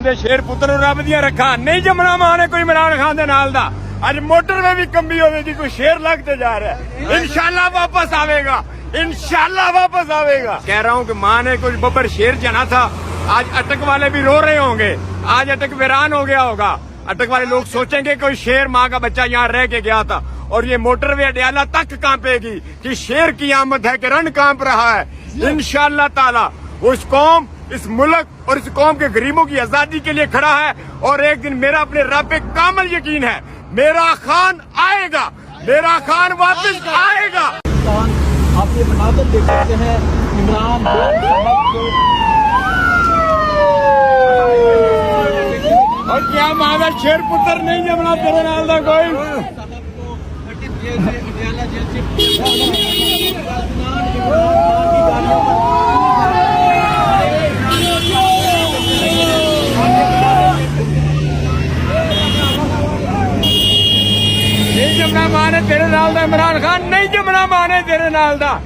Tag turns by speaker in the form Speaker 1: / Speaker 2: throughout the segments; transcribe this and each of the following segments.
Speaker 1: شیر پتر رب دیا رکھا نہیں جمنا ماں نے کوئی عمران خان دے نال دا اج موٹر میں بھی کمبی ہوئے گی کوئی شیر لگتے جا رہا ہے انشاءاللہ واپس آوے گا انشاءاللہ واپس آوے گا کہہ رہا ہوں کہ ماں نے کچھ ببر شیر جنا تھا آج اٹک والے بھی رو رہے ہوں گے آج اٹک ویران ہو گیا ہوگا اٹک والے لوگ سوچیں گے کوئی شیر ماں کا بچہ یہاں رہ کے گیا تھا اور یہ موٹر وے اڈیالہ تک کانپے گی کہ شیر کی آمد ہے کہ رن کانپ رہا ہے انشاءاللہ تعالی وہ اس قوم اس ملک اور اس قوم کے غریبوں کی آزادی کے لیے کھڑا ہے اور ایک دن میرا اپنے رب پہ کامل یقین ہے میرا خان آئے گا میرا خان واپس آئے گا
Speaker 2: آپ یہ مناظر دیکھ سکتے ہیں عمران
Speaker 1: اور کیا مانا شیر پتر نہیں جمنا تیرے نال دا کوئی نہیں جمنا مانے تیرے نال دا عمران خان نہیں جمنا مانے تیرے نال دا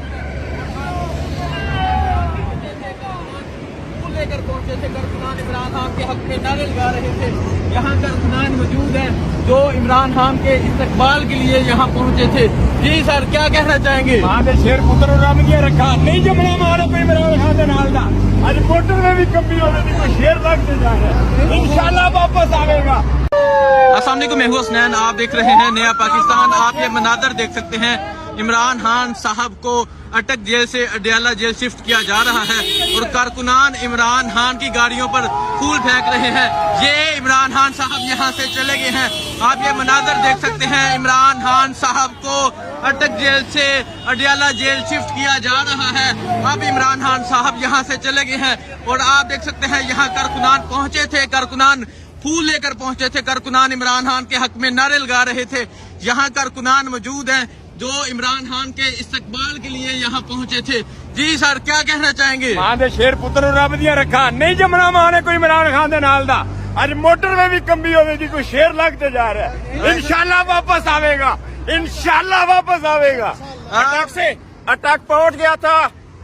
Speaker 2: لے کر پہنچے تھے کارکنان عمران خان کے حق میں نعرے لگا رہے تھے یہاں کارکنان موجود ہیں جو عمران خان کے استقبال کے لیے یہاں پہنچے تھے جی سر کیا کہنا چاہیں گے
Speaker 1: وہاں دے شیر پتر رب دیا رکھا نہیں جمنا مانے کوئی عمران خان دے نال دا اج موٹر میں بھی کمی ہوئے گی کوئی شیر لگتے جا رہا ہے انشاءاللہ واپس آوے گا
Speaker 2: السلام علیکم میں ہوں حسنین آپ دیکھ رہے ہیں نیا پاکستان آپ یہ مناظر دیکھ سکتے ہیں عمران خان صاحب کو اٹک جیل سے اڈیالہ جیل شفٹ کیا جا رہا ہے اور کارکنان عمران خان کی گاڑیوں پر پھول پھینک رہے ہیں یہ عمران خان صاحب یہاں سے چلے گئے ہیں آپ یہ مناظر دیکھ سکتے ہیں عمران خان صاحب کو اٹک جیل سے اڈیالہ جیل شفٹ کیا جا رہا ہے اب عمران خان صاحب یہاں سے چلے گئے ہیں اور آپ دیکھ سکتے ہیں یہاں کارکنان پہنچے تھے کارکنان پھول لے کر پہنچے تھے کارکنان عمران خان کے حق میں نعرے لگا رہے تھے یہاں کارکنان موجود ہیں جو عمران خان کے استقبال کے لیے یہاں پہنچے تھے جی سر کیا کہنا چاہیں گے
Speaker 1: وہاں دے شیر پتر رب دیا رکھا نہیں جمنا مانے کوئی عمران خان دے نال دا اج موٹر میں بھی کمبی ہوئے گی کوئی شیر لگتے جا رہا ہے انشاءاللہ واپس آوے گا انشاءاللہ واپس آوے گا اٹک سے اٹک پہنچ گیا تھا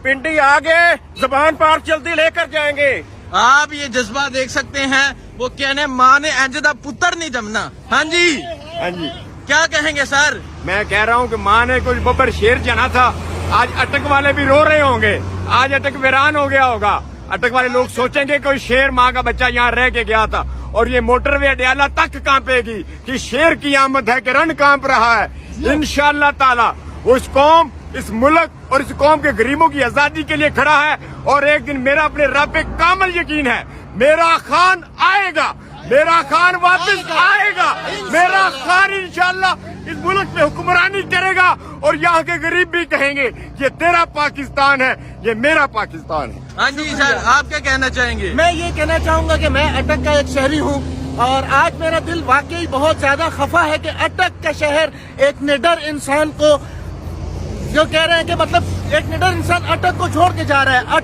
Speaker 1: پنڈی آگے زبان پار چلتی لے کر جائیں گے
Speaker 2: آپ یہ جذبہ دیکھ سکتے ہیں وہ کہنے ماں نے انج دا پتر نہیں جمنا ہاں جی کیا کہیں گے سر
Speaker 1: میں کہہ رہا ہوں کہ ماں نے کچھ ببر شیر جنا تھا آج اٹک والے بھی رو رہے ہوں گے آج اٹک ویران ہو گیا ہوگا اٹک والے لوگ سوچیں گے کوئی شیر ماں کا بچہ یہاں رہ کے گیا تھا اور یہ موٹر وے اڈیالہ تک کانپے گی کہ شیر کی آمد ہے کہ رن کانپ رہا ہے انشاءاللہ تعالی وہ اس قوم اس ملک اور اس قوم کے غریبوں کی آزادی کے لیے کھڑا ہے اور ایک دن میرا اپنے رب پہ کامل یقین ہے میرا خان آئے گا میرا خان واپس آئے گا میرا خان انشاءاللہ اس ملک میں حکمرانی کرے گا اور یہاں کے غریب بھی کہیں گے یہ تیرا پاکستان ہے یہ میرا پاکستان ہے
Speaker 2: ہاں جی سر آپ کیا کہنا چاہیں گے
Speaker 3: میں یہ کہنا چاہوں گا کہ میں اٹک کا ایک شہری ہوں اور آج میرا دل واقعی بہت زیادہ خفا ہے کہ اٹک کا شہر ایک نڈر انسان کو جو کہہ رہے ہیں کہ مطلب ایک نڈر انسان اٹک کو چھوڑ کے جا رہا ہے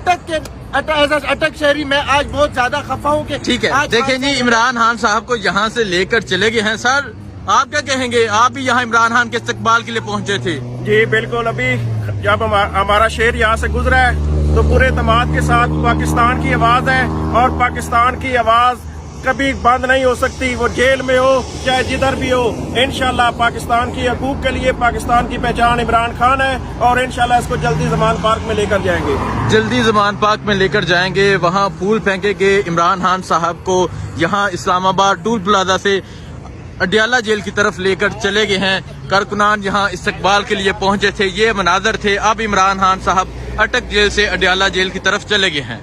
Speaker 3: اٹک شہری میں آج بہت زیادہ خفا ہوں کہ
Speaker 2: ٹھیک ہے دیکھیں جی عمران خان صاحب کو یہاں سے لے کر چلے گئے ہیں سر آپ کیا کہیں گے آپ بھی یہاں عمران خان کے استقبال کے لیے پہنچے تھے
Speaker 4: جی بالکل ابھی جب ہمارا شہر یہاں سے گزرا ہے تو پورے اعتماد کے ساتھ پاکستان کی آواز ہے اور پاکستان کی آواز کبھی بند نہیں ہو سکتی وہ جیل میں ہو چاہے جدھر بھی ہو انشاءاللہ پاکستان کی حقوق کے لیے پاکستان کی پہچان عمران خان ہے اور انشاءاللہ اس کو جلدی زمان پارک میں لے کر جائیں گے
Speaker 2: جلدی زمان پارک میں لے کر جائیں گے وہاں پھول پھینکے گے عمران خان صاحب کو یہاں اسلام آباد ٹول پلازا سے اڈیالہ جیل کی طرف لے کر چلے گئے ہیں کارکنان یہاں استقبال کے لیے پہنچے تھے یہ مناظر تھے اب عمران خان صاحب اٹک جیل سے اڈیالہ جیل کی طرف چلے گئے ہیں